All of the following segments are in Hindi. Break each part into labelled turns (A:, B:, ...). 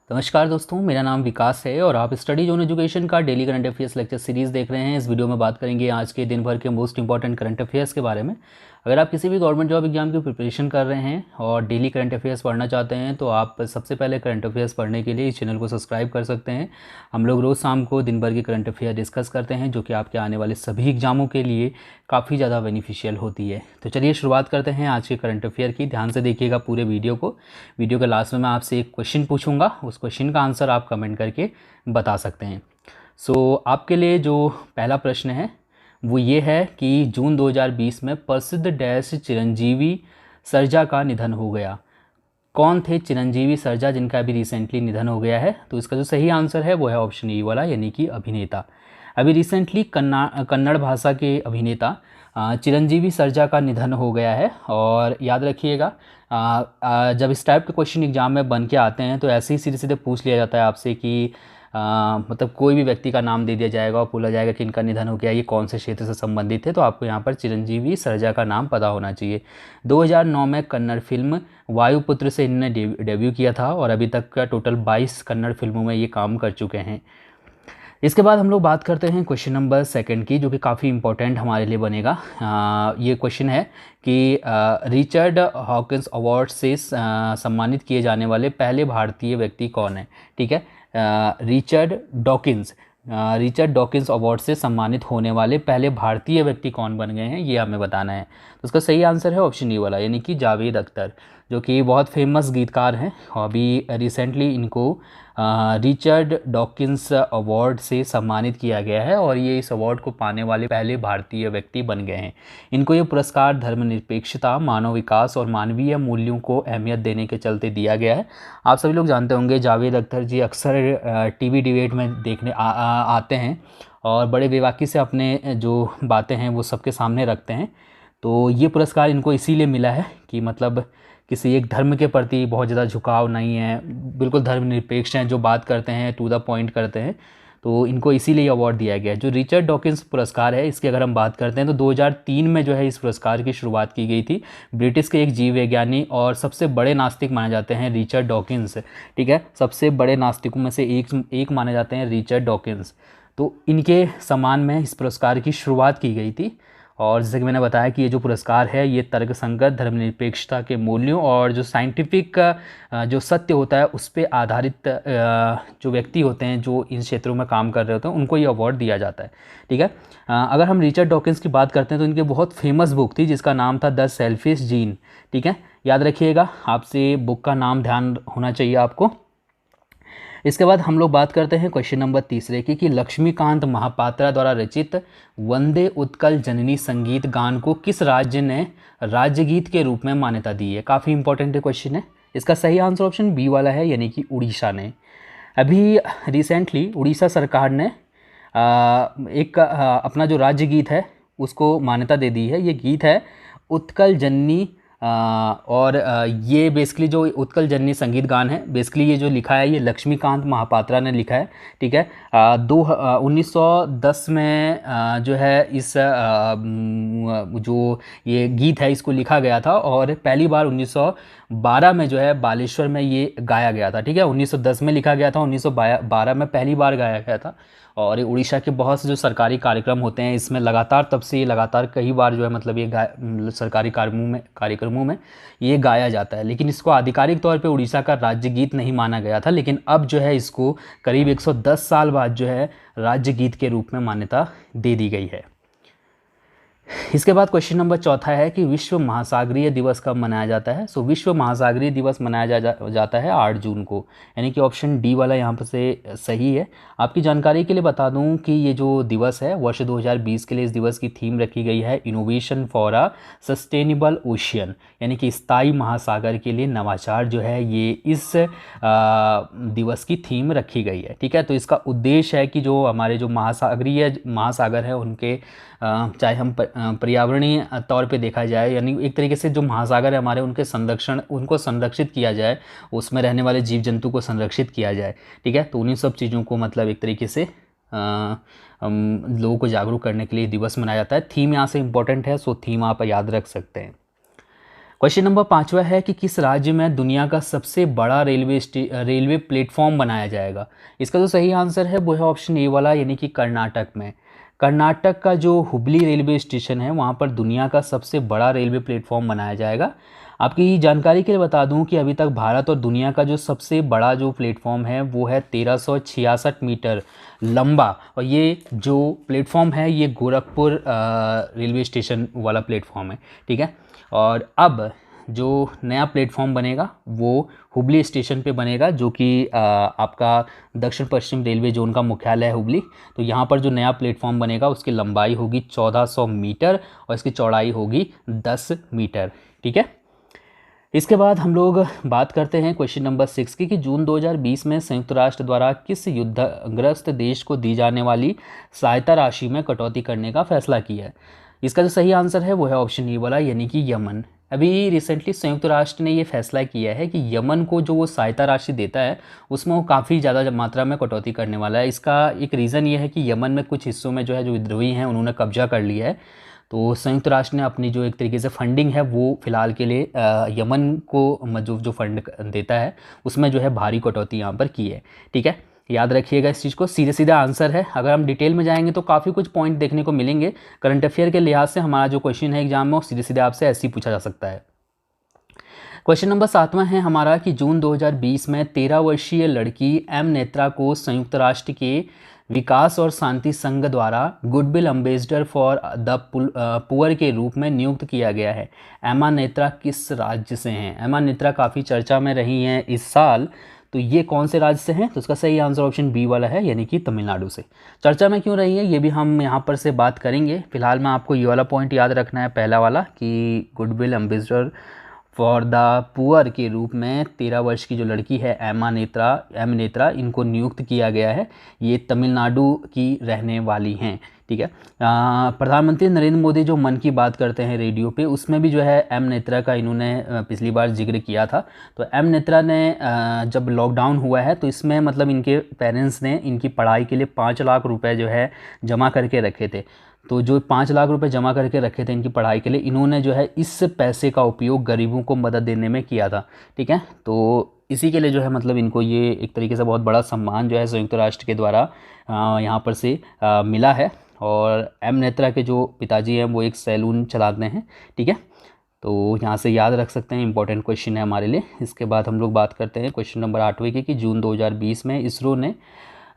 A: नमस्कार दोस्तों, मेरा नाम विकास है और आप स्टडी जोन एजुकेशन का daily current affairs lecture series देख रहे हैं। इस वीडियो में बात करेंगे आज के दिन भर के मोस्ट इंपॉर्टेंट करंट अफेयर्स के बारे में। अगर आप किसी भी गवर्नमेंट जॉब एग्जाम की प्रिपरेशन कर रहे हैं और डेली करंट अफेयर्स पढ़ना चाहते हैं तो आप सबसे पहले करंट अफेयर्स पढ़ने के लिए इस चैनल को सब्सक्राइब कर सकते हैं। हम लोग रोज़ शाम को दिन भर की करंट अफेयर डिस्कस करते हैं जो कि आपके आने वाले सभी एग्जामों के लिए काफ़ी ज़्यादा बेनिफिशियल होती है। तो चलिए शुरुआत करते हैं आज के करंट अफेयर की। ध्यान से देखिएगा पूरे वीडियो को। वीडियो के लास्ट में मैं आपसे एक क्वेश्चन पूछूंगा, उस क्वेश्चन का आंसर आप कमेंट करके बता सकते हैं। आपके लिए जो पहला प्रश्न है वो ये है कि जून 2020 में प्रसिद्ध डैश चिरंजीवी सर्जा का निधन हो गया। कौन थे चिरंजीवी सर्जा जिनका अभी रिसेंटली निधन हो गया है? तो इसका जो सही आंसर है वो है ऑप्शन ई वाला, यानी कि अभिनेता। अभी रिसेंटली कन्नड़ भाषा के अभिनेता चिरंजीवी सर्जा का निधन हो गया है। और याद रखिएगा, जब इस टाइप के क्वेश्चन एग्जाम में बन के आते हैं तो ऐसे ही सीधे सीधे पूछ लिया जाता है आपसे कि मतलब कोई भी व्यक्ति का नाम दे दिया जाएगा और बोला जाएगा कि इनका निधन हो गया, ये कौन से क्षेत्र से संबंधित है। तो आपको यहाँ पर चिरंजीवी सर्जा का नाम पता होना चाहिए। 2009 में कन्नड़ फिल्म वायुपुत्र से इन्होंने डेब्यू किया था और अभी तक का टोटल 22 कन्नड़ फिल्मों में ये काम कर चुके हैं। इसके बाद हम लोग बात करते हैं क्वेश्चन नंबर सेकंड की, जो कि काफ़ी इंपॉर्टेंट हमारे लिए बनेगा। ये क्वेश्चन है कि रिचर्ड हॉकिंस अवार्ड से सम्मानित किए जाने वाले पहले भारतीय व्यक्ति कौन है? ठीक है, रिचर्ड डॉकिंस अवार्ड से सम्मानित होने वाले पहले भारतीय व्यक्ति कौन बन गए हैं, ये हमें बताना है। तो उसका सही आंसर है ऑप्शन ई वाला, यानी कि जावेद अख्तर, जो कि बहुत फेमस गीतकार हैं और अभी रिसेंटली इनको रिचर्ड डॉकिंस अवार्ड से सम्मानित किया गया है और ये इस अवार्ड को पाने वाले पहले भारतीय व्यक्ति बन गए हैं। इनको ये पुरस्कार धर्मनिरपेक्षता, मानव विकास और मानवीय मूल्यों को अहमियत देने के चलते दिया गया है। आप सभी लोग जानते होंगे जावेद अख्तर जी अक्सर टीवी डिबेट में देखने आते हैं और बड़े बेबाकी से अपने जो बातें हैं वो सबके सामने रखते हैं। तो ये पुरस्कार इनको इसीलिए मिला है कि मतलब किसी एक धर्म के प्रति बहुत ज़्यादा झुकाव नहीं है, बिल्कुल धर्मनिरपेक्ष हैं, जो बात करते हैं टू द पॉइंट करते हैं। तो इनको इसीलिए अवार्ड दिया गया है। जो रिचर्ड डॉकिंस पुरस्कार है इसकी अगर हम बात करते हैं तो 2003 में जो है इस पुरस्कार की शुरुआत की गई थी। ब्रिटिश के एक जीव विज्ञानी और सबसे बड़े नास्तिक माने जाते हैं रिचर्ड डॉकिंस। ठीक है, सबसे बड़े नास्तिकों में से एक माने जाते हैं रिचर्ड डॉकिंस। तो इनके सम्मान में इस पुरस्कार की शुरुआत की गई थी। और जैसे कि मैंने बताया कि ये जो पुरस्कार है ये तर्कसंगत, धर्मनिरपेक्षता के मूल्यों और जो साइंटिफिक जो सत्य होता है उस पर आधारित जो व्यक्ति होते हैं जो इन क्षेत्रों में काम कर रहे होते हैं उनको ये अवार्ड दिया जाता है। ठीक है, अगर हम रिचर्ड डॉकिंस की बात करते हैं तो इनकी बहुत फेमस बुक थी जिसका नाम था द सेल्फिश जीन। ठीक है, याद रखिएगा, आपसे बुक का नाम ध्यान होना चाहिए आपको। इसके बाद हम लोग बात करते हैं क्वेश्चन नंबर तीसरे की कि लक्ष्मीकांत महापात्रा द्वारा रचित वंदे उत्कल जननी संगीत गान को किस राज्य ने राज्य गीत के रूप में मान्यता दी है? काफ़ी इंपॉर्टेंट क्वेश्चन है। इसका सही आंसर ऑप्शन बी वाला है, यानी कि उड़ीसा ने। अभी रिसेंटली उड़ीसा सरकार ने अपना जो राज्य गीत है उसको मान्यता दे दी है। ये गीत है उत्कल जननी और ये बेसिकली जो उत्कल जननी संगीत गान है, बेसिकली ये जो लिखा है ये लक्ष्मीकांत महापात्रा ने लिखा है। ठीक है, 1910 में जो है इस जो ये गीत है इसको लिखा गया था और पहली बार 1912 में जो है बालेश्वर में ये गाया गया था। ठीक है, 1910 में लिखा गया था, 1912 में पहली बार गाया गया था। और उड़ीसा के बहुत से जो सरकारी कार्यक्रम होते हैं इसमें लगातार तब से ये लगातार कई बार जो है मतलब ये सरकारी कार्यक्रमों में ये गाया जाता है। लेकिन इसको आधिकारिक तौर पे उड़ीसा का राज्य गीत नहीं माना गया था, लेकिन अब जो है इसको करीब 110 साल बाद जो है राज्य गीत के रूप में मान्यता दे दी गई है। इसके बाद क्वेश्चन नंबर चौथा है कि विश्व महासागरीय दिवस कब मनाया जाता है? विश्व महासागरीय दिवस मनाया जाता है 8 जून को, यानी कि ऑप्शन डी वाला यहाँ पर से सही है। आपकी जानकारी के लिए बता दूं कि ये जो दिवस है वर्ष 2020 के लिए इस दिवस की थीम रखी गई है innovation for a sustainable ocean, यानी कि स्थायी महासागर के लिए नवाचार जो है ये इस दिवस की थीम रखी गई है। ठीक है, तो इसका उद्देश्य है कि जो हमारे जो महासागर है उनके चाहे हम पर्यावरणीय तौर पे देखा जाए, यानी एक तरीके से जो महासागर है हमारे उनको संरक्षित किया जाए, उसमें रहने वाले जीव जंतु को संरक्षित किया जाए। ठीक है, तो उन्हीं सब चीज़ों को मतलब एक तरीके से लोगों को जागरूक करने के लिए दिवस मनाया जाता है। थीम यहाँ से इम्पोर्टेंट है, थीम आप याद रख सकते हैं। क्वेश्चन नंबर 5वां है कि किस राज्य में दुनिया का सबसे बड़ा रेलवे प्लेटफॉर्म बनाया जाएगा। इसका जो सही आंसर है वो है ऑप्शन ए वाला, यानी कि कर्नाटक में। कर्नाटक का जो हुबली रेलवे स्टेशन है वहाँ पर दुनिया का सबसे बड़ा रेलवे प्लेटफॉर्म बनाया जाएगा। आपकी जानकारी के लिए बता दूं कि अभी तक भारत और दुनिया का जो सबसे बड़ा जो प्लेटफॉर्म है वो है 1366 मीटर लंबा, और ये जो प्लेटफॉर्म है ये गोरखपुर रेलवे स्टेशन वाला प्लेटफॉर्म है। ठीक है, और अब जो नया प्लेटफॉर्म बनेगा वो हुबली स्टेशन पे बनेगा, जो कि आपका दक्षिण पश्चिम रेलवे जोन का मुख्यालय है हुबली। तो यहाँ पर जो नया प्लेटफॉर्म बनेगा उसकी लंबाई होगी 1400 मीटर और इसकी चौड़ाई होगी 10 मीटर। ठीक है, इसके बाद हम लोग बात करते हैं क्वेश्चन नंबर 6 की कि जून 2020 में संयुक्त राष्ट्र द्वारा किस युद्धग्रस्त देश को दी जाने वाली सहायता राशि में कटौती करने का फैसला किया है। इसका जो सही आंसर है वो है ऑप्शन ए वाला, यानी कि यमन। अभी रिसेंटली संयुक्त राष्ट्र ने ये फैसला किया है कि यमन को जो वो सहायता राशि देता है उसमें वो काफ़ी ज़्यादा मात्रा में कटौती करने वाला है। इसका एक रीज़न ये है कि यमन में कुछ हिस्सों में जो है जो विद्रोही हैं उन्होंने कब्जा कर लिया है। तो संयुक्त राष्ट्र ने अपनी जो एक तरीके से फंडिंग है वो फिलहाल के लिए यमन को जो फंड देता है उसमें जो है भारी कटौती यहाँ पर की है। ठीक है, याद रखिएगा इस चीज़ को, सीधे सीधा आंसर है। अगर हम डिटेल में जाएंगे तो काफ़ी कुछ पॉइंट देखने को मिलेंगे। करंट अफेयर के लिहाज से हमारा जो क्वेश्चन है एग्जाम में वो सीधे सीधे आपसे ऐसे ही पूछा जा सकता है। क्वेश्चन नंबर 7वां है हमारा कि जून 2020 में 13 वर्षीय लड़की एम नेत्रा को संयुक्त राष्ट्र के विकास और शांति संघ द्वारा goodwill ambassador for the poor के रूप में नियुक्त किया गया है। एमा नेत्रा किस राज्य से हैं? एमा नेत्रा काफ़ी चर्चा में रही हैं इस साल, तो ये कौन से राज्य से हैं? तो उसका सही आंसर ऑप्शन बी वाला है, यानी कि तमिलनाडु से। चर्चा में क्यों रही है ये भी हम यहाँ पर से बात करेंगे। फिलहाल में आपको ये वाला पॉइंट याद रखना है, पहला वाला, कि goodwill ambassador for the poor के रूप में 13 वर्ष की जो लड़की है एम नेत्रा, इनको नियुक्त किया गया है। ये तमिलनाडु की रहने वाली हैं। ठीक है, प्रधानमंत्री नरेंद्र मोदी जो मन की बात करते हैं रेडियो पे, उसमें भी जो है एम नेत्रा का इन्होंने पिछली बार जिक्र किया था। तो एम नेत्रा ने जब लॉकडाउन हुआ है तो इसमें मतलब इनके पेरेंट्स ने इनकी पढ़ाई के लिए 5 लाख रुपए जो है जमा करके रखे थे। तो जो 5 लाख रुपए जमा करके रखे थे इनकी पढ़ाई के लिए, इन्होंने जो है इस पैसे का उपयोग गरीबों को मदद देने में किया था। ठीक है, तो इसी के लिए जो है मतलब इनको ये एक तरीके से बहुत बड़ा सम्मान जो है संयुक्त राष्ट्र के द्वारा यहाँ पर से मिला है। और एम नेत्रा के जो पिताजी हैं वो एक सैलून चलाते हैं। ठीक है, तो यहाँ से याद रख सकते हैं, इंपॉर्टेंट क्वेश्चन है हमारे लिए। इसके बाद हम लोग बात करते हैं क्वेश्चन नंबर 8वें की कि जून 2020 में इसरो ने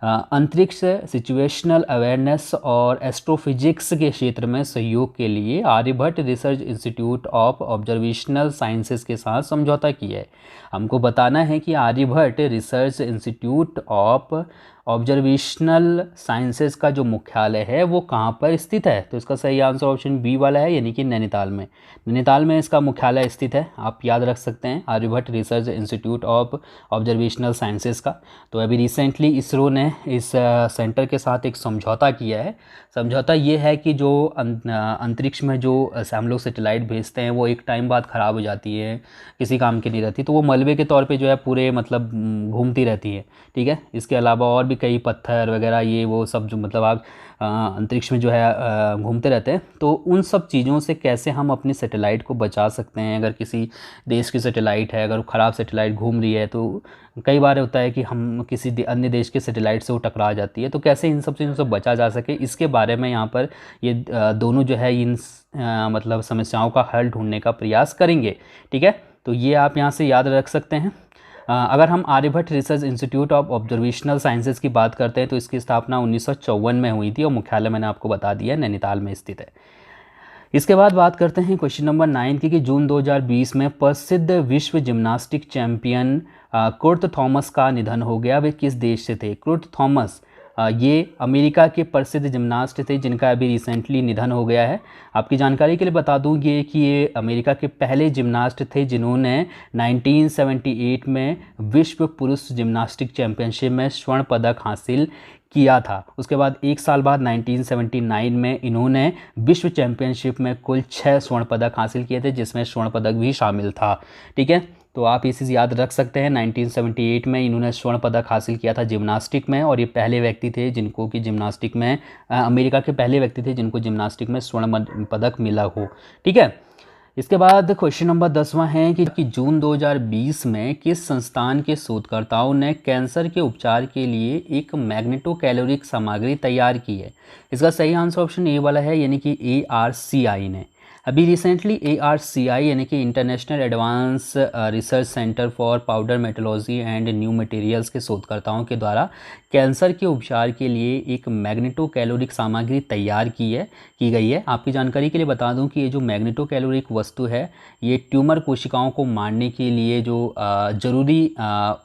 A: अंतरिक्ष सिचुएशनल अवेयरनेस और एस्ट्रोफिजिक्स के क्षेत्र में सहयोग के लिए Aryabhatta research institute of observational sciences के साथ समझौता किया है। हमको बताना है कि Aryabhatta research institute of observational sciences का जो मुख्यालय है वो कहाँ पर स्थित है? तो इसका सही आंसर ऑप्शन बी वाला है, यानी कि नैनीताल में। नैनीताल में इसका मुख्यालय स्थित है, आप याद रख सकते हैं, Aryabhatta research institute of observational sciences का। तो अभी रिसेंटली इसरो ने इस सेंटर के साथ एक समझौता किया है। समझौता ये है कि जो अंतरिक्ष में जो हम लोग सैटेलाइट भेजते हैं वो एक टाइम बाद ख़राब हो जाती है, किसी काम की नहीं रहती, तो वो मलबे के तौर पे जो है पूरे मतलब घूमती रहती है। ठीक है, इसके अलावा और भी कई पत्थर वगैरह ये वो सब जो मतलब आप अंतरिक्ष में जो है घूमते रहते हैं। तो उन सब चीज़ों से कैसे हम अपनी सैटेलाइट को बचा सकते हैं? अगर किसी देश की सैटेलाइट है, अगर ख़राब सैटेलाइट घूम रही है, तो कई बार होता है कि हम किसी अन्य देश के सैटेलाइट से वो टकरा जाती है, तो कैसे इन सब चीज़ों से बचा जा सके, इसके बारे में यहाँ पर ये दोनों जो है इन मतलब समस्याओं का हल ढूंढने का प्रयास करेंगे। ठीक है, तो ये आप यहाँ से याद रख सकते हैं। अगर हम Aryabhatta research institute of observational sciences की बात करते हैं तो इसकी स्थापना 1954 में हुई थी और मुख्यालय मैंने आपको बता दिया है नैनीताल में स्थित है। इसके बाद बात करते हैं क्वेश्चन नंबर 9 की कि जून 2020 में प्रसिद्ध विश्व जिम्नास्टिक चैंपियन कुर्ट थॉमस का निधन हो गया। वे किस देश से थे? कुर्ट थॉमस ये अमेरिका के प्रसिद्ध जिम्नास्ट थे जिनका अभी रिसेंटली निधन हो गया है। आपकी जानकारी के लिए बता दूं ये अमेरिका के पहले जिम्नास्ट थे जिन्होंने 1978 में विश्व पुरुष जिम्नास्टिक चैंपियनशिप में स्वर्ण पदक हासिल किया था। उसके बाद एक साल बाद 1979 में इन्होंने विश्व चैंपियनशिप में कुल 6 स्वर्ण पदक हासिल किए थे, जिसमें स्वर्ण पदक भी शामिल था। ठीक है, तो आप ये चीज़ याद रख सकते हैं। 1978 में इन्होंने स्वर्ण पदक हासिल किया था जिम्नास्टिक में, और ये पहले व्यक्ति थे जिनको कि जिम्नास्टिक में अमेरिका के पहले व्यक्ति थे जिनको जिम्नास्टिक में स्वर्ण पदक मिला हो। ठीक है, इसके बाद क्वेश्चन नंबर 10वां है कि जून 2020 में किस संस्थान के शोधकर्ताओं ने कैंसर के उपचार के लिए एक मैग्नेटोकैलोरिक सामग्री तैयार की है। इसका सही आंसर ऑप्शन ए वाला है, यानी कि ARCI ने। अभी रिसेंटली ARCI यानी कि international advance research centre for powder मेटोलॉजी and new materials के शोधकर्ताओं के द्वारा कैंसर के उपचार के लिए एक मैग्नेटोकैलोरिक सामग्री तैयार की गई है। आपकी जानकारी के लिए बता दूं कि ये जो मैग्नेटोकैलोरिक वस्तु है, ये ट्यूमर कोशिकाओं को मारने के लिए जो ज़रूरी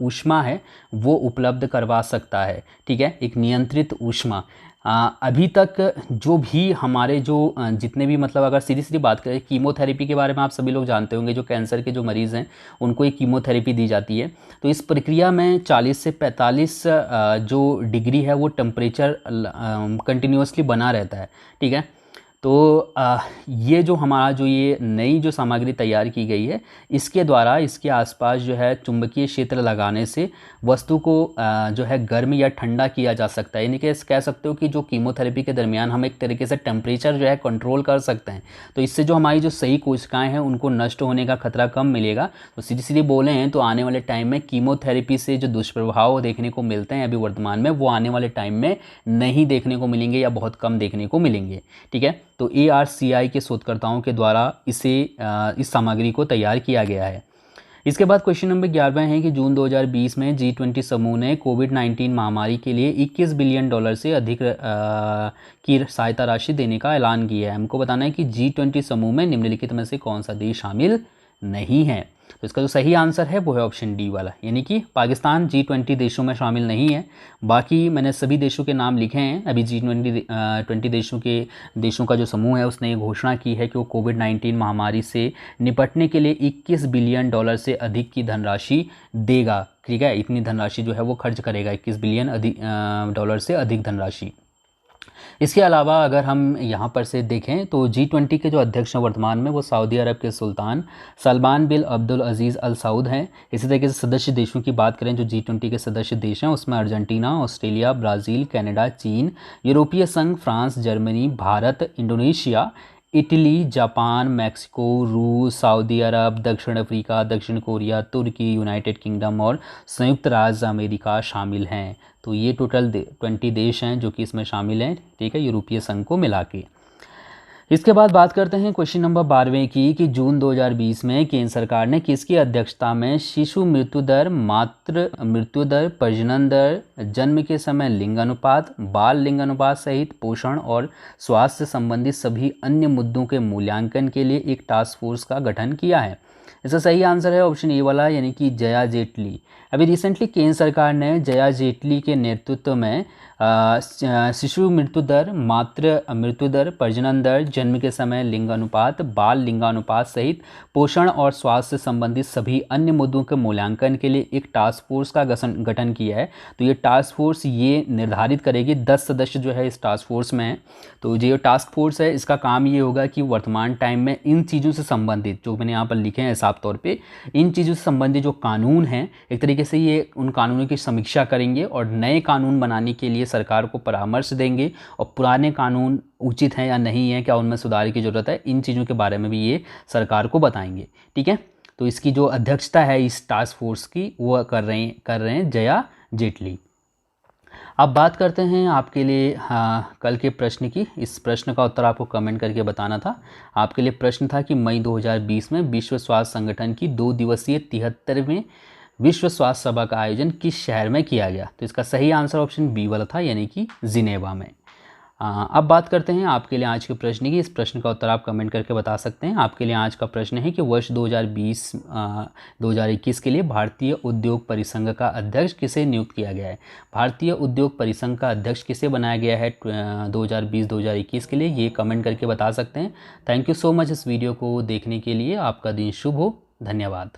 A: ऊष्मा है वो उपलब्ध करवा सकता है। ठीक है, एक नियंत्रित ऊष्मा। अभी तक जो भी हमारे जो जितने भी मतलब अगर सीधी बात करें, कीमोथेरेपी के बारे में आप सभी लोग जानते होंगे, जो कैंसर के जो मरीज़ हैं उनको एक कीमोथेरेपी दी जाती है। तो इस प्रक्रिया में 40 से 45 जो डिग्री है वो टेम्परेचर कंटिन्यूसली बना रहता है। ठीक है, तो ये जो हमारा जो ये नई जो सामग्री तैयार की गई है, इसके द्वारा इसके आसपास जो है चुंबकीय क्षेत्र लगाने से वस्तु को जो है गर्म या ठंडा किया जा सकता है। यानी कि कह सकते हो कि जो कीमोथेरेपी के दरमियान हम एक तरीके से टेम्परेचर जो है कंट्रोल कर सकते हैं। तो इससे जो हमारी जो सही कोशिकाएं हैं उनको नष्ट होने का खतरा कम मिलेगा। तो सीधी बोले हैं तो आने वाले टाइम में कीमोथेरेपी से जो दुष्प्रभाव देखने को मिलते हैं अभी वर्तमान में, वो आने वाले टाइम में नहीं देखने को मिलेंगे या बहुत कम देखने को मिलेंगे। ठीक है, तो ARCI के शोधकर्ताओं के द्वारा इस सामग्री को तैयार किया गया है। इसके बाद क्वेश्चन नंबर 11 है कि जून 2020 में G20 समूह ने कोविड-19 महामारी के लिए $21 बिलियन से अधिक की सहायता राशि देने का ऐलान किया है। हमको बताना है कि G20 समूह में निम्नलिखित में से कौन सा देश शामिल नहीं है। तो इसका जो सही आंसर है वो है ऑप्शन डी वाला, यानी कि पाकिस्तान G20 देशों में शामिल नहीं है। बाकी मैंने सभी देशों के नाम लिखे हैं। अभी G20 देशों का जो समूह है उसने ये घोषणा की है कि वो कोविड-19 महामारी से निपटने के लिए $21 बिलियन से अधिक की धनराशि देगा। ठीक है, इतनी धनराशि जो है वो खर्च करेगा, $21 बिलियन से अधिक धनराशि। इसके अलावा अगर हम यहाँ पर से देखें तो G20 के जो अध्यक्ष हैं वर्तमान में वो सऊदी अरब के सुल्तान सलमान बिन अब्दुल अजीज़ अल सऊद हैं। इसी तरीके से सदस्य देशों की बात करें जो G20 के सदस्य देश हैं, उसमें अर्जेंटीना, ऑस्ट्रेलिया, ब्राज़ील, कनाडा, चीन, यूरोपीय संघ, France, Germany, Bharat, Indonesia, Italy, Japan, Mexico, रूस, सऊदी अरब, दक्षिण अफ्रीका, दक्षिण कोरिया, तुर्की, यूनाइटेड किंगडम और संयुक्त राज्य अमेरिका शामिल हैं। तो ये टोटल 20 देश हैं जो कि इसमें शामिल हैं। ठीक है, यूरोपीय संघ को मिला के। इसके बाद बात करते हैं क्वेश्चन नंबर 12 की कि जून 2020 में केंद्र सरकार ने किसकी अध्यक्षता में शिशु मृत्यु दर, मातृ मृत्यु दर, प्रजनन दर, जन्म के समय लिंगानुपात, बाल लिंगानुपात सहित पोषण और स्वास्थ्य संबंधित सभी अन्य मुद्दों के मूल्यांकन के लिए एक टास्क फोर्स का गठन किया है। इसका सही आंसर है ऑप्शन ए वाला, यानी कि जया जेटली। अभी रिसेंटली केंद्र सरकार ने जया जेटली के नेतृत्व में शिशु मृत्यु दर, मातृ मृत्यु दर, प्रजनन दर, जन्म के समय लिंगानुपात, बाल लिंगानुपात सहित पोषण और स्वास्थ्य संबंधित सभी अन्य मुद्दों के मूल्यांकन के लिए एक टास्क फोर्स का गठन किया है। तो ये टास्क फोर्स ये निर्धारित करेगी, 10 सदस्य जो है इस टास्क फोर्स में है। तो जो टास्क फोर्स है इसका काम ये होगा कि वर्तमान टाइम में इन चीज़ों से संबंधित जो मैंने यहाँ पर लिखे हैं साफ तौर पे, इन चीज़ों से संबंधित जो कानून हैं एक तरीके से ये उन कानूनों की समीक्षा करेंगे और नए कानून बनाने के लिए सरकार को परामर्श देंगे, और पुराने कानून उचित हैं या नहीं है, क्या उनमें सुधार की ज़रूरत है, इन चीज़ों के बारे में भी ये सरकार को बताएंगे। ठीक है, तो इसकी जो अध्यक्षता है इस टास्क फोर्स की वो कर रहे हैं जया जेटली। अब बात करते हैं आपके लिए कल के प्रश्न की। इस प्रश्न का उत्तर आपको कमेंट करके बताना था। आपके लिए प्रश्न था कि मई 2020 में विश्व स्वास्थ्य संगठन की 2 दिवसीय 73वें विश्व स्वास्थ्य सभा का आयोजन किस शहर में किया गया। तो इसका सही आंसर ऑप्शन बी वाला था, यानी कि जिनेवा में। अब बात करते हैं आपके लिए आज के प्रश्न की। इस प्रश्न का उत्तर आप कमेंट करके बता सकते हैं। आपके लिए आज का प्रश्न है कि वर्ष 2020-2021 के लिए भारतीय उद्योग परिसंघ का अध्यक्ष किसे नियुक्त किया गया है। भारतीय उद्योग परिसंघ का अध्यक्ष किसे बनाया गया है 2020-2021 के लिए, ये कमेंट करके बता सकते हैं। थैंक यू सो मच इस वीडियो को देखने के लिए। आपका दिन शुभ हो। धन्यवाद।